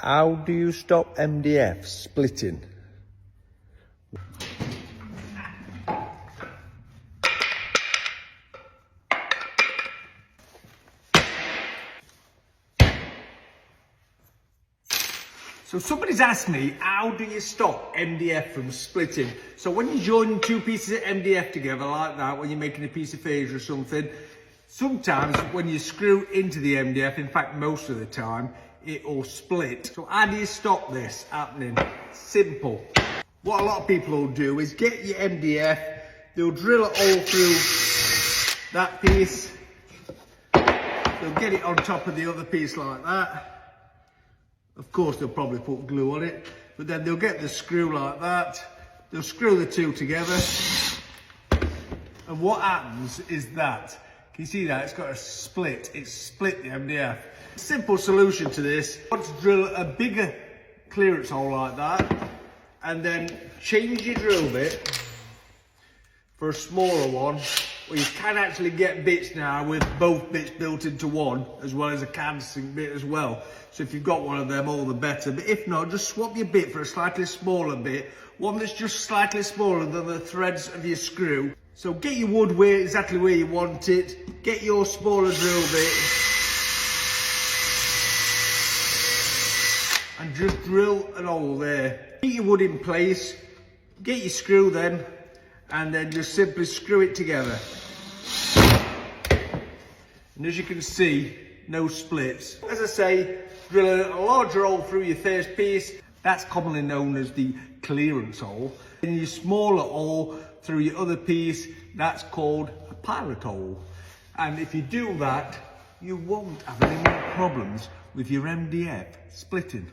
How do you stop MDF splitting? So somebody's asked me, how do you stop MDF from splitting? So when you join two pieces of MDF together like that, when you're making a piece of fascia or something, sometimes when you screw into the MDF, in fact most of the time, it will split. So how do you stop this happening? Simple. What a lot of people will do is get your MDF, they'll drill it all through that piece, they'll get it on top of the other piece like that. Of course, they'll probably put glue on it, but then they'll get the screw like that. They'll screw the two together. And what happens is that, can you see that? It's got a split. It's split the MDF. Simple solution to this. You want to drill a bigger clearance hole like that, and then change your drill bit for a smaller one. Well, you can actually get bits now with both bits built into one, as well as a countersink bit as well. So if you've got one of them, all the better. But if not, just swap your bit for a slightly smaller bit, one that's just slightly smaller than the threads of your screw. So get your wood exactly where you want it, get your smaller drill bit, and just drill an hole there. Get your wood in place, get your screw then, and then just simply screw it together. And as you can see, no splits. As I say, drill a larger hole through your first piece. That's commonly known as the clearance hole. And your smaller hole through your other piece, that's called a pilot hole. And if you do that, you won't have any more problems with your MDF splitting.